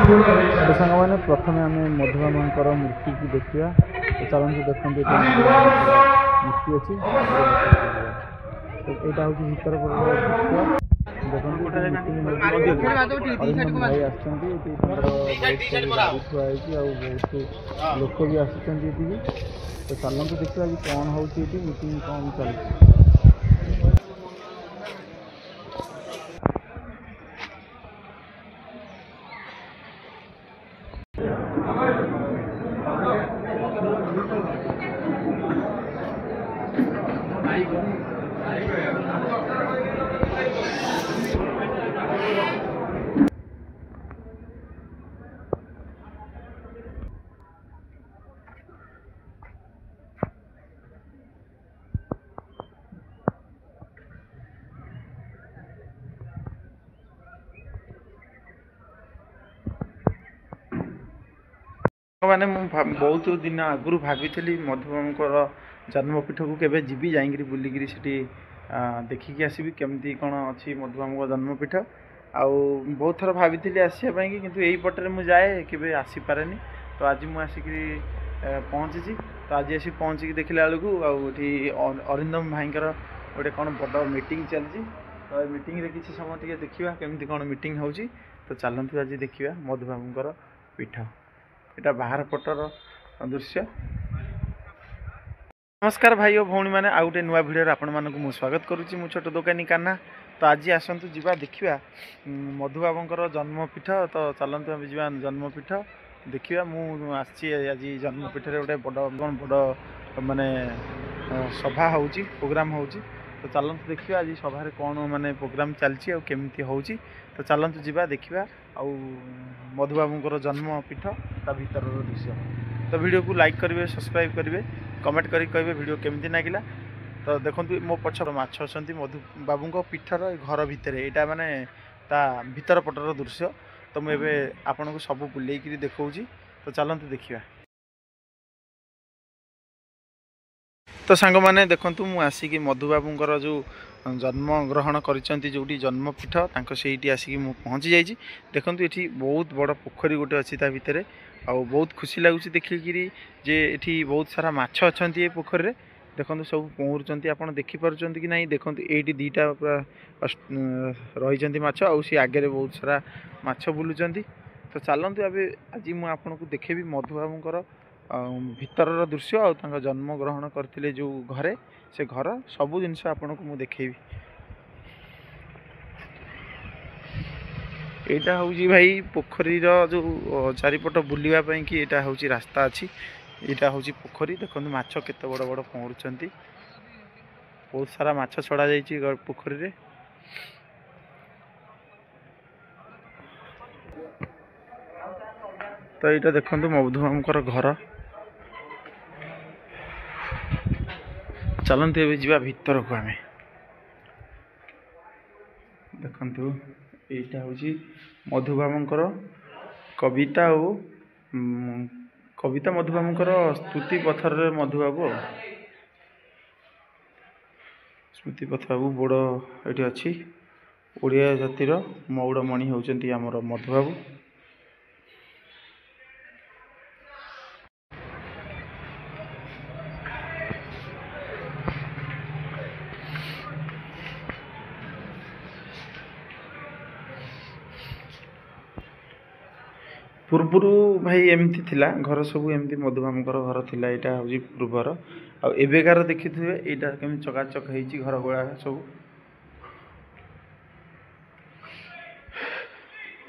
तो सांग मैंने प्रथम आम मधुबाबा मूर्ति की देखा। तो चलते देखते मूर्ति अच्छी तो यहाँ हूँ भीतर दृश्य देखो मीटिंग अरिंदम भाई आसुँच गाड़ी थुआई बहुत लोक भी आसुँच। तो चलते देखिए आज कौन हो मीटिंग कौन चलती। मैंने बहुत दिन आगु भाभी मधुबाबा जन्मपीठ को केवे जीवी जाइए बुलिकी देखिकी आसबि केमती कौन अच्छी मधुबाबा जन्मपीठ आउ बहुत थर भाभी आसपाई कि यही पटे मुझे केवे आसीपारे। तो आज मुझे पहुँची तो आज आसी पहुँचिक देखला बेलू आठी अरिंदम भाई गोटे कौन बड़ मीटिंग चलती। तो मीटिंग रे किसी समय टे देखा केमती कौन मीटिंग हो। तो चलतु आज देखा मधुबाबा पीठ यहाँ बाहर पटर दृश्य। नमस्कार भाई और भौणी मैंने आउ गए नुआ भिडियो आपण मानक स्वागत करुच्ची मु छोट दोकानी कान्हा। तो आज आसतु जा देखा मधुबाबा जन्मपीठ। तो चलतु आम जा जन्मपीठ देखा मुझे आज जन्मपीठ गोटे बड़ बड़ माने सभा हो प्रोग्राम हो। तो चलतु देखा आज सभा कौन माने प्रोग्राम चलती केमती हो। तो चलतु जा देखा आउ मधुबाबा जन्मपीठ ता भीतर दृश्य। तो वीडियो को लाइक करेंगे सब्सक्राइब करेंगे कमेंट करें कहे केमती लगिला। तो देखो मो पछ माछ अच्छा मधुबाबा पीठर घर भितर यहाँ माने ता भीतर पटर दृश्य। तो मुझे आपन को सब बुले देखा। तो चलतु देखा। तो सांग मैंने देखूँ मुझे आसिक मधुबाबा जो जन्म ग्रहण कर जन्मपीठ से आसिक पहुँची जाइए। देखो ये बहुत बड़ पोखरी गोटे अच्छी भितर आउ बहुत खुशी लगुच देखिकी जे ये बहुत सारा माछ अच्छा पोखरी। देखो सब पहुँच आप देखिपुं कि ना। देखो ये दीटा पूरा रही माछ आगे बहुत सारा माछ बुलूँ। तो चलतु आज मुझे देखेबी मधुबाबा भीतर दृश्य आ जन्म ग्रहण करते जो घरे से घर सबू जिनस आपन को मुझे देखेबी। यहाँ हूँ भाई पोखरी जो चारिपट बुलवाई कि यहाँ हूँ रास्ता अच्छी। यहाँ हूँ पोखरी देखो माछ केते बड़ बड़ पहुँच बहुत सारा माछ छड़ा जा पोखरी रे। तो यहाँ देखो मधुबाबा घर। चलते ए जा भीतर को आम देखु यहाँ हूँ मधुबाबा कविता और कविता मधुबाबा स्तुति पथर मधुबाबू स्मृति पथबाबू बड़ ये अच्छी ओडिया जातिर मौड़मणि होती आमर मधुबाबू। पूर्वर भाई एमती थिला घर सब एमती मधुबाबा घर थिला। यहाँ हूँ पूर्वर आवेकार देखी थे यहाँ केमी चकाचक हो घर गोला सब।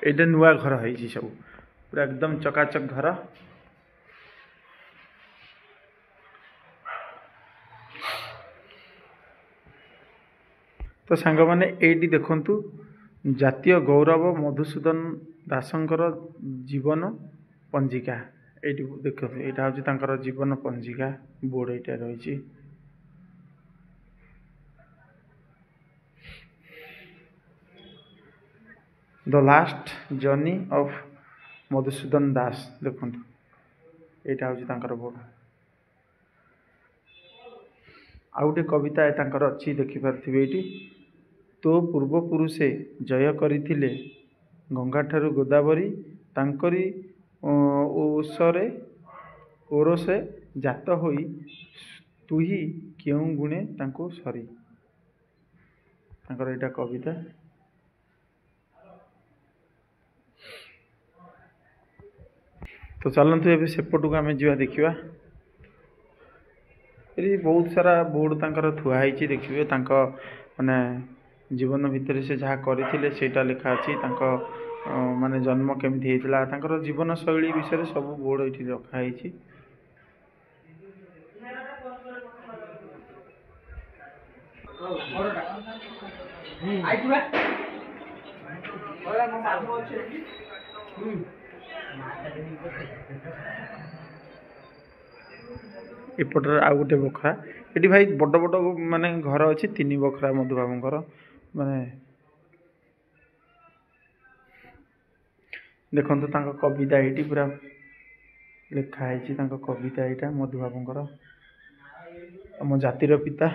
ये नुआ घर है सब पूरा एकदम चकाचक घर। तो सांग मैंने ये देखु जातीय गौरव मधुसूदन दासंकर जीवन पंजिका। ये देख यहाँ हूँ जीवन पंजिका बोर्ड ये रही। The last journey of Madhusudan Das देखु यहाँ हूँ बोर्ड। आ गए कविता अच्छी देखिपारे ये तो पूर्वपुरुषे जय करथिले गंगा ठारू गोदावरी ତାଙ୍କରି ଓଷରେ ଓରସେ ଜାତ ହୋଇ ତୁହି କେଉଁ ଗୁଣେ ତାଙ୍କୁ ସରି। ତାଙ୍କର ଏଇଟା କବିତା। ତ ଚାଲନ୍ତୁ ଏବେ ସେପଟକୁ ଆମେ ଯିବା ଦେଖିବା। ଏଠି ବହୁତ ସାରା ବୋର୍ଡ଼ ତାଙ୍କର ଥୁଆ ହେଇଛି, ଦେଖିବେ ତାଙ୍କ ମାନେ ଜୀବନ ଭିତରେ ସେ ଯାହା କରିଥିଲେ ସେଇଟା ଲେଖା ଅଛି। ତାଙ୍କ ମାନେ ଜନ୍ମ କେମିତି ହେଇଥିଲା, ତାଙ୍କର ଜୀବନ ଶୈଳୀ ବିଷୟରେ ସବୁ ବୋର୍ଡ଼ ଏଠି ରଖା ହେଇଛି। ଏପଟରେ ଆଉ ଗୋଟେ ବଖରା, ଏଠି ଭାଇ ବଡ଼ ବଡ଼ ମାନେ ଘର ଅଛି, 3 ବଖରା ମଧୁବାବୁଙ୍କର। ମାନେ ଦେଖନ୍ତୁ ତାଙ୍କ କବିତା ଏଇଠି ପୁରା ଲେଖା ହେଇଛି, ତାଙ୍କ କବିତା ଏଇଟା ମଧୁବାବୁଙ୍କର, ଆମ ଜାତିର ପିତା।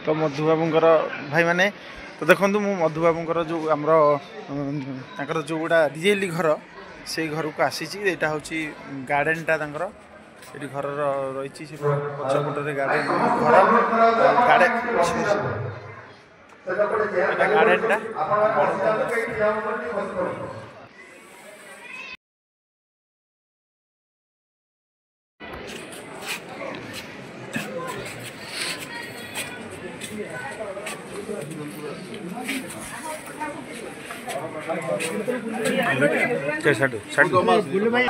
तो मधुबाबूंकर भाई माने तो देखो मु मधुबाबूंकर जो आमर जो गुड़ा रियली घर से घर को आसी यहाँ हूँ गार्डेनटा ये घर रही पछपटे गार्डेन गार्डेनटा साडू साडू भाई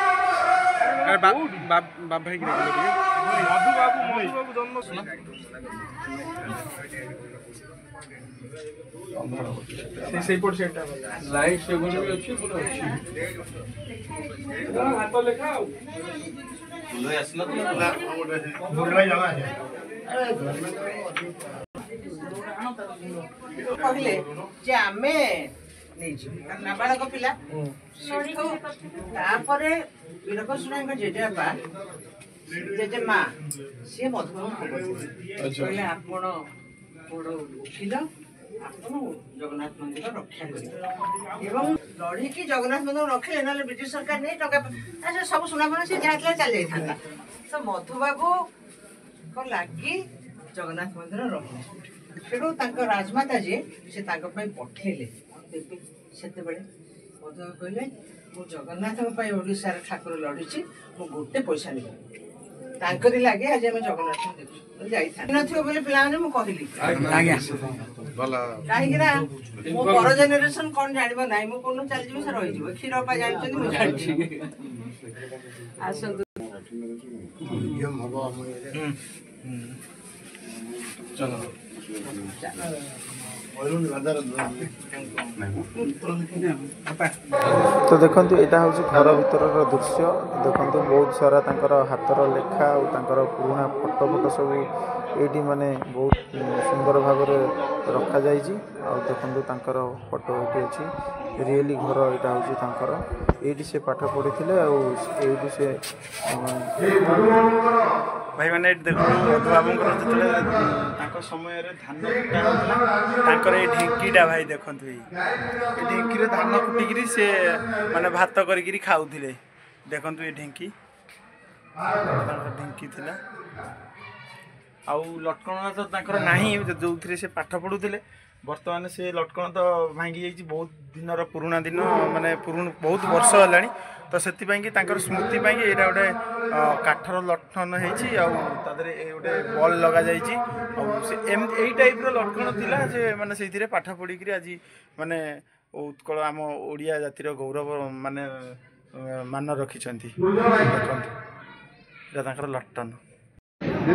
भाई लाइट सेगुन भी अच्छी पूरा अच्छी हाथ लेखा फुल आसला तो भोगला जाना है कहले जे आमे नाबालक पिला तापरे वीरकृष्ण जेजेबा जेजेमा सी मधुबाबू कहले आपण बड़ वकिल ଆପଣ ଜଗନ୍ନାଥ ମନ୍ଦିର ରକ୍ଷା କରିବେ ଏବଂ ଲଢ଼ିକି ଜଗନ୍ନାଥ ମନ୍ଦିର ରଖିଲେ ନହେଲେ ବ୍ରିଟିଶ ସରକାର ନେଇ ଟଙ୍କା ସବୁ ଶୁଣାଶୁଣା ସେ ଯାହା ଥିଲା ଚାଲି ଯାଇଥାନ୍ତା। ତ ମଧୁବାବୁଙ୍କ ଲାଗି ଜଗନ୍ନାଥ ମନ୍ଦିର ରହିଲେ ସେଠୁ ତାଙ୍କ ରାଜମାତା ଯିଏ ସେ ତାଙ୍କ ପାଇଁ ପଠେଇଲେ ସେତେବେଳେ ମଧୁବାବୁ କହିଲେ ମୁଁ ଜଗନ୍ନାଥଙ୍କ ପାଇଁ ଓଡ଼ିଶାର ଠାକୁର ଲଢ଼ିଛି, ମୁଁ ଗୋଟେ ପଇସା ନେବି। ତାଙ୍କରି ଲାଗେ ଆଜି ଆମେ ଜଗନ୍ନାଥଙ୍କୁ ଦେଖୁଛୁ। ଯାଇଥାନ୍ତି ନଥିବ ବୋଲି ପିଲାମାନେ ମୁଁ କହିଲି, କାହିଁକି ନା ମୋ ପର ଜେନେରେସନ କ'ଣ ଜାଣିବ ନାହିଁ, ମୁଁ କୋଉଦିନ ଚାଲିଯିବି ସେ ରହିଯିବ। କ୍ଷୀର ଅପା ଜାଣିଛନ୍ତି, ମୁଁ ଜାଣିଛି। ଆସନ୍ତୁ। तो देखंतु एटा होची घर भितरर दृश्य। देखंतु बहुत सारा तांकर हातर लेखा और तांकर पुराना फोटो फोटो सब एटी माने बहुत सुंदर भाव रखा जाइछि। आ देखंतु तांकर फोटो एटी अछि। रियली घर एटा होची तांकर। एटी से पाठ पढ़िथिले आ एटी से भाई मैंने देखो मधुबाबूंकर जितने समय धान कुटा होता ढेंकीटा भाई देखते ढेंकी धान कुटिकी से माने भात करी खाऊले। देखु ये ढेंकी ढेंकी थिला आउ लटकण तो ना जो से पाठ पढ़ुले। बर्तमान से लटकण तो भांगी जाइए बहुत दिन पुराना दिन माने बहुत वर्ष है तो से स्मृति यहाँ गोटे काठर लटकन होते गोटे बल लग जाइए टाइप लटकन थिला से माने से पाठ पढ़ी आज माने उत्कल आम ओडिया जातिर गौरव माने मान रखिंट देखो लटकन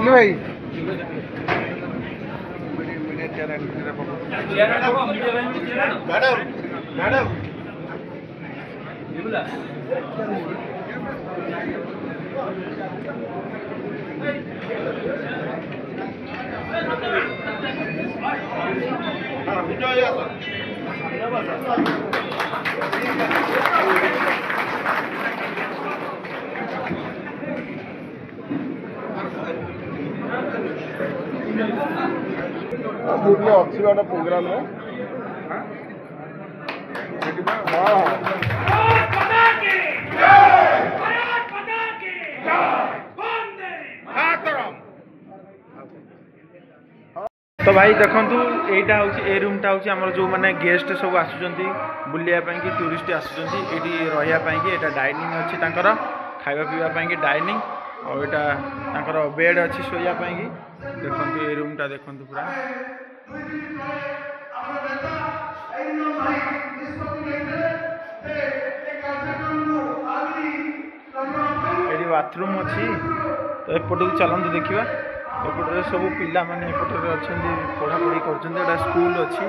भाई अच्छी वाला प्रोग्राम है। तो भाई देखंतु एटा होची ए रूमटा होची हमर जो माने गेस्ट सब आसुचंती बुलिया पई कि टूरिस्ट आसुचंती एटी रहिया पई कि एटा डाइनिंग अछि तांकर खाइबा पीबा पई कि डाइनिंग और एटा तांकर बेड अछि सोया पई कि देखंतु ए रूमटा देखंतु पूरा एटी बाथरूम अछि। तो एपटू चलंतु देखिबा एपटे सब पिला माने एपटे अछंती पढ़ा पढ़ी करछंती एटा स्कूल अछि।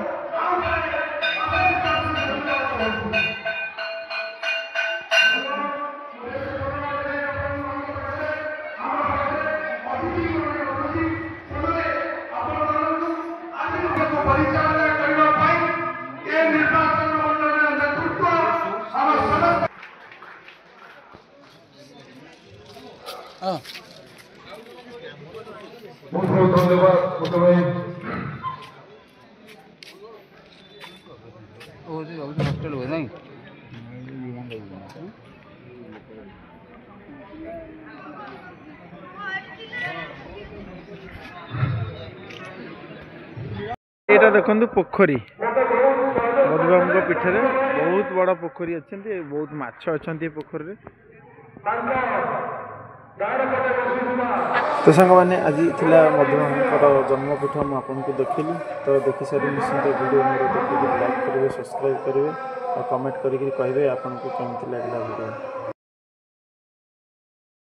बहुत बहुत धन्यवाद हॉस्टेल हुए नहीं एटा देखंतु पोखरी मधुबाबू पीठे बहुत बड़ा पोखरी अच्छे बहुत माछ अच्छा पोखरी। तो सांग मैंने आज थिला मधुबाबूंकर जन्मपीठ मुझे आपको देखिली। तो देखी सारी निश्चिंत वीडियो मोर देखिए लाइक करेंगे सब्सक्राइब करेंगे और कमेंट करके कहे आपको केमती लगला वीडियो।